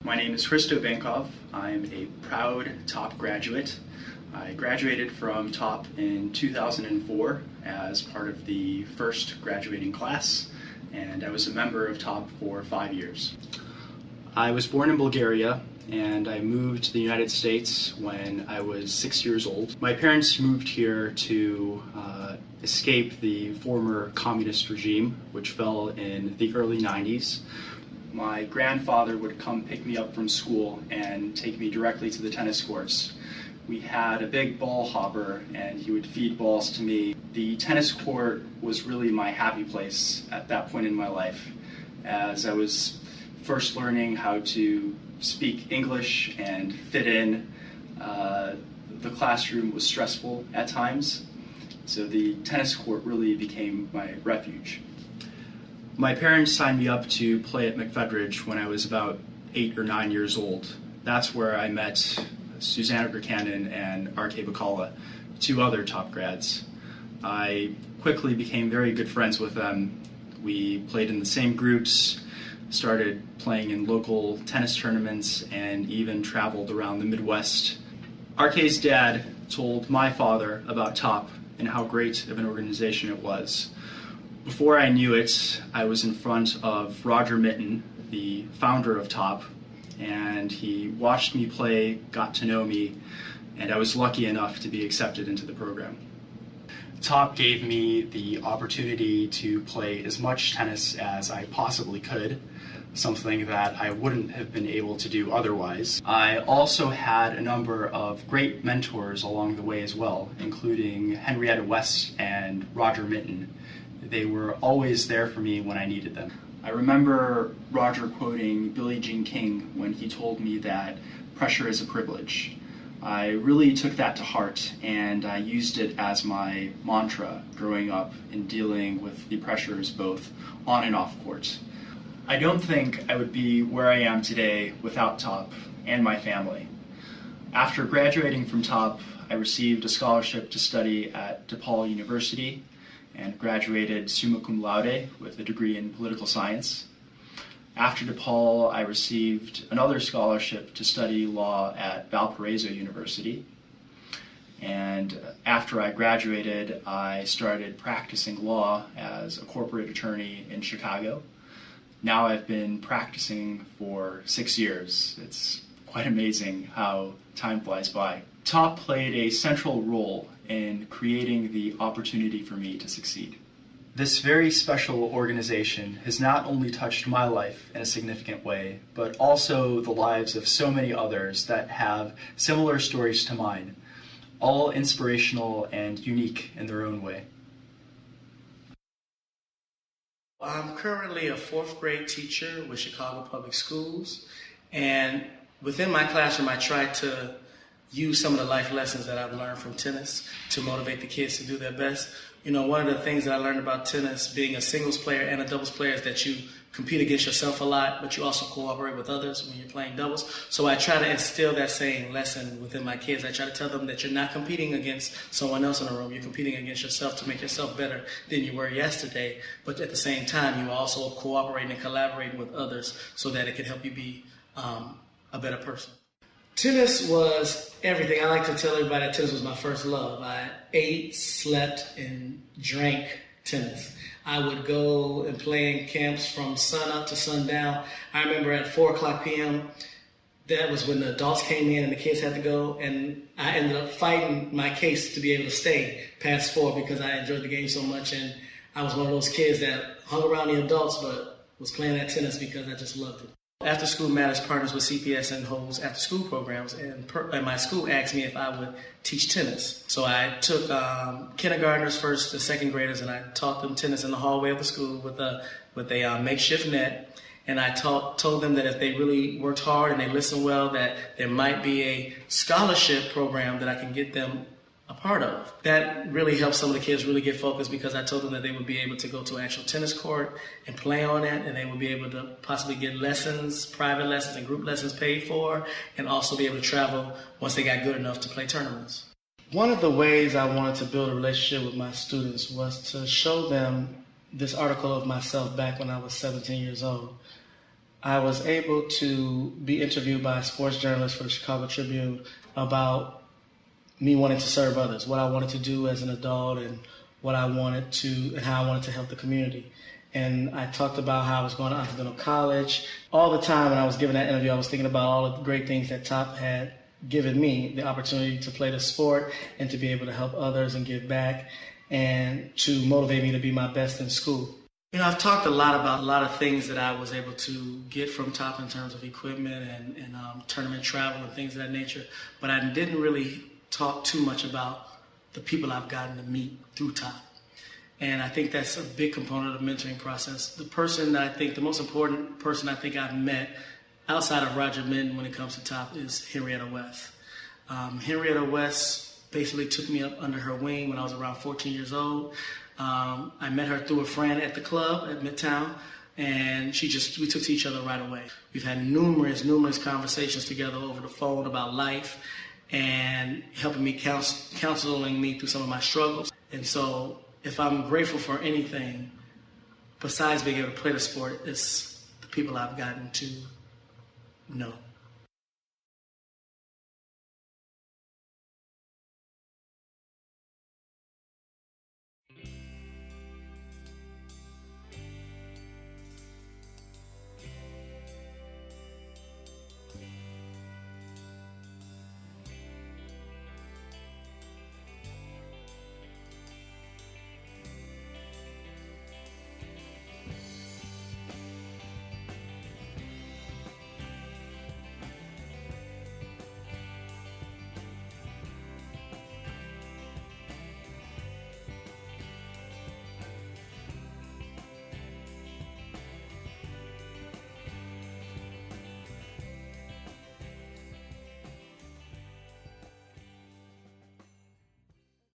My name is Hristo Bankov. I'm a proud TOP graduate. I graduated from TOP in 2004 as part of the first graduating class, and I was a member of TOP for 5 years. I was born in Bulgaria, and I moved to the United States when I was 6 years old. My parents moved here to escape the former communist regime, which fell in the early 90s. My grandfather would come pick me up from school and take me directly to the tennis courts. We had a big ball hopper and he would feed balls to me. The tennis court was really my happy place at that point in my life, as I was first learning how to speak English and fit in. The classroom was stressful at times, so the tennis court really became my refuge. My parents signed me up to play at McFedridge when I was about 8 or 9 years old. That's where I met Susanna Grikanen and R.K. Bacala, two other TOP grads. I quickly became very good friends with them. We played in the same groups, started playing in local tennis tournaments, and even traveled around the Midwest. RK's dad told my father about TOP and how great of an organization it was. Before I knew it, I was in front of Roger Mitten, the founder of TOP, and he watched me play, got to know me, and I was lucky enough to be accepted into the program. TOP gave me the opportunity to play as much tennis as I possibly could, something that I wouldn't have been able to do otherwise. I also had a number of great mentors along the way as well, including Henrietta West and Roger Mitten. They were always there for me when I needed them. I remember Roger quoting Billie Jean King when he told me that pressure is a privilege. I really took that to heart, and I used it as my mantra growing up in dealing with the pressures both on and off court. I don't think I would be where I am today without TOP and my family. After graduating from TOP, I received a scholarship to study at DePaul University and graduated summa cum laude with a degree in political science. After DePaul, I received another scholarship to study law at Valparaiso University. And after I graduated, I started practicing law as a corporate attorney in Chicago. Now I've been practicing for 6 years. It's quite amazing how time flies by. TOP played a central role in creating the opportunity for me to succeed. This very special organization has not only touched my life in a significant way, but also the lives of so many others that have similar stories to mine, all inspirational and unique in their own way. I'm currently a 4th grade teacher with Chicago Public Schools, and within my classroom I try to use some of the life lessons that I've learned from tennis to motivate the kids to do their best. You know, one of the things that I learned about tennis, being a singles player and a doubles player, is that you compete against yourself a lot, but you also cooperate with others when you're playing doubles. So I try to instill that same lesson within my kids. I try to tell them that you're not competing against someone else in the room. You're competing against yourself to make yourself better than you were yesterday. But at the same time, you also cooperate and collaborate with others so that it can help you be a better person. Tennis was everything. I like to tell everybody that tennis was my first love. I ate, slept, and drank tennis. I would go and play in camps from sun up to sundown. I remember at 4 o'clock p.m., that was when the adults came in and the kids had to go, and I ended up fighting my case to be able to stay past 4 because I enjoyed the game so much, and I was one of those kids that hung around the adults but was playing that tennis because I just loved it. After School Matters partners with CPS and holds after school programs, and my school asked me if I would teach tennis. So I took kindergartners, first to second graders, and I taught them tennis in the hallway of the school with a makeshift net. And I told them that if they really worked hard and they listened well, that there might be a scholarship program that I can get them a part of. That really helped some of the kids really get focused because I told them that they would be able to go to an actual tennis court and play on it, and they would be able to possibly get lessons, private lessons and group lessons paid for, and also be able to travel once they got good enough to play tournaments. One of the ways I wanted to build a relationship with my students was to show them this article of myself back when I was 17 years old. I was able to be interviewed by a sports journalist for the Chicago Tribune about me wanting to serve others, what I wanted to do as an adult, and what I wanted to, and how I wanted to help the community. And I talked about how I was going to Occidental College. All the time when I was giving that interview, I was thinking about all the great things that Top had given me, the opportunity to play the sport and to be able to help others and give back and to motivate me to be my best in school. You know, I've talked a lot about a lot of things that I was able to get from Top in terms of equipment and tournament travel and things of that nature, but I didn't really talk too much about the people I've gotten to meet through Top. And I think that's a big component of the mentoring process. The most important person I think I've met outside of Roger Minton when it comes to Top is Henrietta West. Henrietta West basically took me up under her wing when I was around 14 years old. I met her through a friend at the club at Midtown, and we took to each other right away. We've had numerous conversations together over the phone about life and helping me, counseling me through some of my struggles. And so if I'm grateful for anything, besides being able to play the sport, it's the people I've gotten to know.